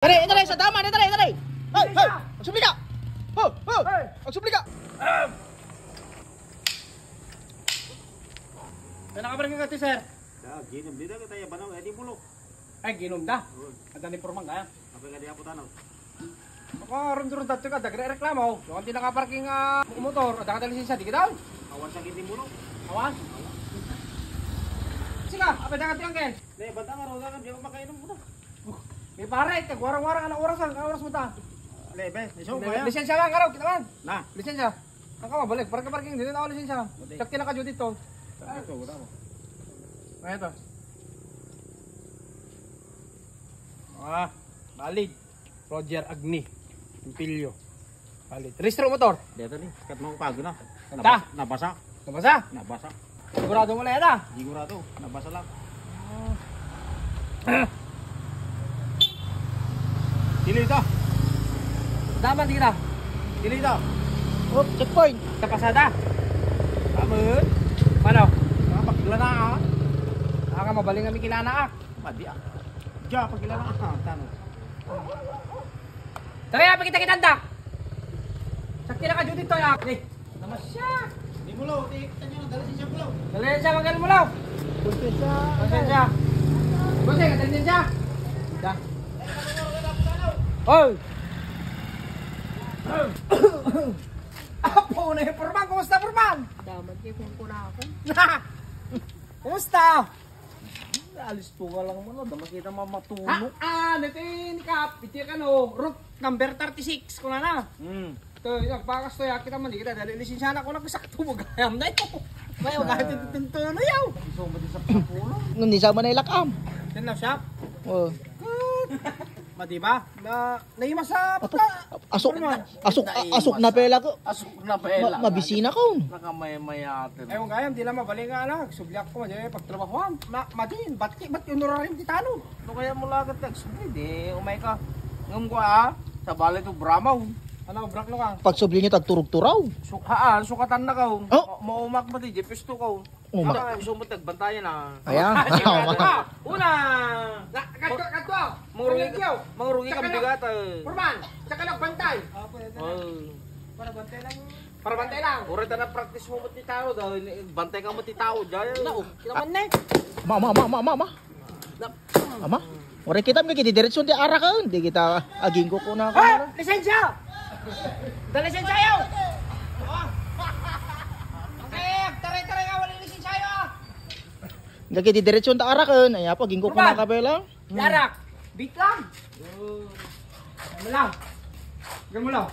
Dali, sa tama, dali. Hoy, magsubli ka. Magsubli ka. May nakabarang ka, sir. Ginom di dah kaya banaw edi pulo. Ay, ginom dah. Ada ni pormang kaya. Apa nga di ako tanaw? Ako ron tatlo ka, dagre reklamo. Yung hindi nakaparking motor, ada ka lisensya di ka daw. Awan sa giti pulo. Awan. Sige, apa dagat yang ken? Dai bantang araw kan di ako makainom mo. May pare, warang-warang anong oras mo ta? Lebe, iso kaya. Lisensya lang araw, kita man. Nah, Lisensya. Ako balik, parking dito na ako lisensya. Sakti na ka dito. ito udah mo. Ano ito? Valid. Roger Agni. Impilyo. Valid. Registro motor. Dito ni, kat mo pagod na. Ta. Nabasa. Nabasa? Nabasa. Sigurado mo na yan Sigurado, nabasa lang. Dili ito. Daman di kita. Dili ito. Oh, checkpoint. Sa pasada. Amun. Paano? Nakapagdala na ah. Ka mabaling kami kilana Madi ah. Ja, pagila na ah. Tano. Tara, apa kita dak. Sakti na ka dito ya. Namas siya. Di mulo, di tanyo na dala siya mulo. Dali siya magal mo law. Pasensya. Boseng, dali siya. Da. Hoy. Apo na Purman, kumusta Purman? Daman kayo kung na ako. Kumusta? Alis to ka lang mo, daman kita mamatuno. Natin kap, iti ka no, route number 36 ko na. To, nagpakas to ya kita man kita dali lisensya na ko na sakto mo gayam na ito. May wala tinto na yaw. Iso mo din sa pulo. Hindi sa Manila kam. Yan na shop. Oh. Madiba? Na naima sa Asok na pela ko. Asok na pela. Mabisina ko. Nakamay-mayatin. Ewan gayam, di lang mabaling nga na. Subliak ko, madyan pagtrabahoan. Madin, ba't yung nurarim di tanong? No kaya mo lagat nag-subli di. Umay ka. Ngam ko ah. Sa balay to Bramaw. Ano, brak no ka? Pagsubli niyo tagturog-turaw. Sukatan na ka. Oh. Maumak ba di? Jepisto ka. Umak. Gusto mo tagbantayan ah. Ayan. Una! Kato! Mangurugi ka bigat. Purman! Tsaka lang bantay! Para bantay lang! Ura ta na practice mo mo ti tao daw. Bantay ka mo ti tao dyan. Kinaman na eh! Ama. Ora kita mga diretso di ara ka. Di kita aging ko na Ha! Lisensya! Dali lisensya yaw! Okay, taray-taray nga wala lisensya yaw! Nga di diretso ta ara ka. Ay apa aging ko na kabela. Larak! Beat lang! Ano lang? Gano mo lang?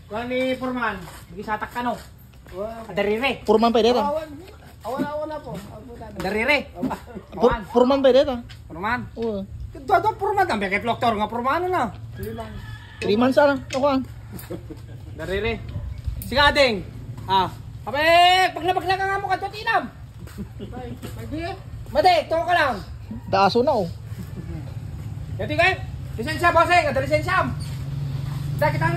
Kung ni Purman, magisatak ka no? Darire! Purman pa dito. Awan na po. Darire! Purman pa dito. Purman? Oo. Dodo Purman, tambi kay Doktor nga Purman na. 3 months na. Ako. Darire! Sige ading! Kape! Pag nabagla ka nga mo ka tinam! Madi, tuwa ka lang! Daaso na oh. Yati kayo! Lisensya, bossing! Ada lisensya! Kita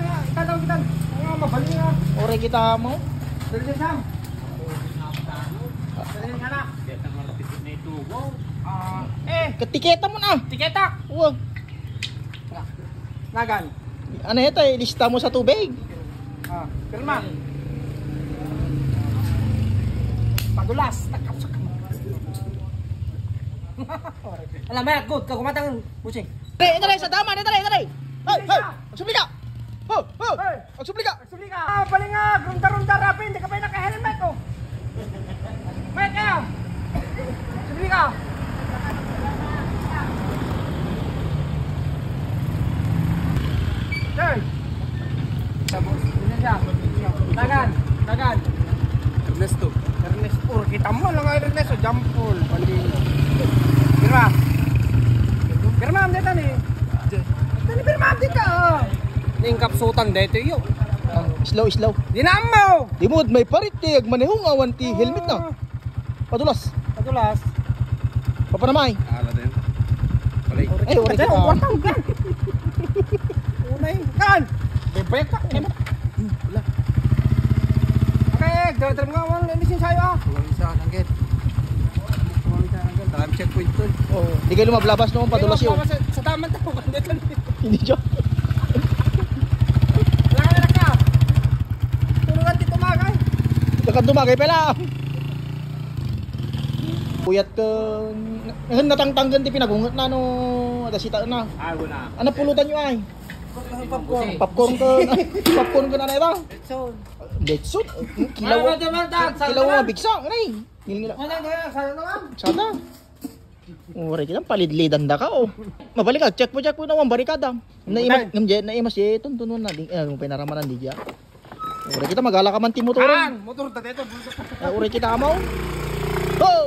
mabaling nga! Ora kita mo. Ada lisensya! Ada lisensya na! Dito nga lapit na ito. Wow. Ketiketa mo na. Tiketak! Oo. Nagan! Ano ito lista mo sa tubig. Pirma! Padulas! Alam mo, good ka kumatang busing! Dali, sa tama, dali. Hoy, magsubli ka. Magsubli ka. Magsubli ka! Bali nga! Runda-runda rapin! Hindi ka pa yung naka-helmet oh! Mayat kayo! Magsubli ka! Sir! Sabos! Ganyan siya! Dagan! Ernesto! Kita mo lang nga Ernesto! Jampol! Pirma! Dito ni! Pirma! Dito! Ningkap sutang dito yun! Slow. Di na mo! Di mo may parit tiyag manihong awan ti helmet na. Padulas. Papanamay. Ala din. Balik. Ay, ora kita. Watang ka! Unay! Kan! Bebek pa! Wala! Okay! Dito nga wala lisin sa'yo Walang isa kanggit. Takam checkpoint to. Oh, di kayo lumablabas noon padulas yun. Sa taman tayo! Hindi joke. Wala ka. Tulungan dito magay. Dakan tumagay pala. Puyat ka. Ngayon natangtanggan di pinagungot na no. Atasita na. Ay, wala. Ano pulutan nyo ay? Popcorn. Popcorn ka. Popcorn ka na na ito. So, Betsuit. Kilaw. Kilaw mo bigsa. Ay. Ngilingila. Sana naman. Sana. Uri kita palidlidan da ka oh. Mabalik ka check mo naman barikada. Naimas je tuntunon na ding pinaramanan di dia. Uri kita magala ka man ti motoran. Motor dati ito. Uri kita mo. Oh!